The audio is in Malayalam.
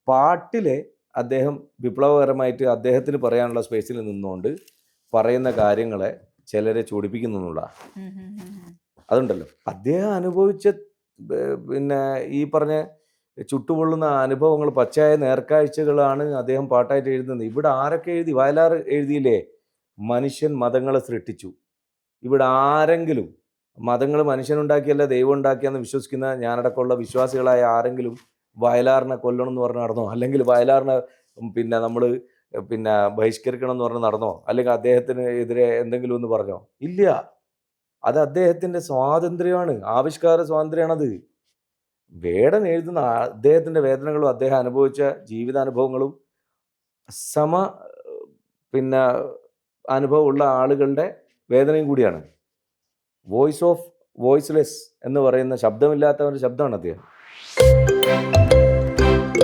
പാട്ടിൽ അദ്ദേഹം വിപ്ലവകരമായിട്ട് അദ്ദേഹത്തിന് പറയാനുള്ള സ്പേസിൽ നിന്നുകൊണ്ട് പറയുന്ന കാര്യങ്ങളെ ചിലരെ ചൂടിപ്പിക്കുന്നു എന്നുള്ള അതുണ്ടല്ലോ. അദ്ദേഹം അനുഭവിച്ച പിന്നെ ഈ പറഞ്ഞ ചുട്ടുപൊള്ളുന്ന അനുഭവങ്ങൾ, പച്ചയായ നേർക്കാഴ്ചകളാണ് അദ്ദേഹം പാട്ടായിട്ട് എഴുതുന്നത്. ഇവിടെ ആരൊക്കെ എഴുതി? വയലാർ എഴുതിയില്ലേ, മനുഷ്യൻ മതങ്ങളെ സൃഷ്ടിച്ചു. ഇവിടെ ആരെങ്കിലും മതങ്ങൾ മനുഷ്യനുണ്ടാക്കിയല്ല ദൈവം ഉണ്ടാക്കിയെന്ന് വിശ്വസിക്കുന്ന ഞാനടക്കമുള്ള വിശ്വാസികളായ ആരെങ്കിലും വയലാറിനെ കൊല്ലണം എന്ന് പറഞ്ഞ് നടന്നോ? അല്ലെങ്കിൽ വയലാറിനെ പിന്നെ നമ്മൾ പിന്നെ ബഹിഷ്കരിക്കണം എന്ന് പറഞ്ഞ് നടന്നോ? അല്ലെങ്കിൽ അദ്ദേഹത്തിന് എതിരെ എന്തെങ്കിലും ഒന്ന് പറഞ്ഞോ? ഇല്ല. അത് അദ്ദേഹത്തിൻ്റെ സ്വാതന്ത്ര്യമാണ്, ആവിഷ്കാര സ്വാതന്ത്ര്യമാണത്. വേടൻ എഴുതുന്ന അദ്ദേഹത്തിൻ്റെ വേദനകളും അദ്ദേഹം അനുഭവിച്ച ജീവിതാനുഭവങ്ങളും പിന്നെ അനുഭവമുള്ള ആളുകളുടെ വേദനയും കൂടിയാണ്. വോയിസ് ഓഫ് വോയിസ്ലെസ് എന്ന് പറയുന്ന ശബ്ദമില്ലാത്തവൻ്റെ ശബ്ദമാണ് അദ്ദേഹം.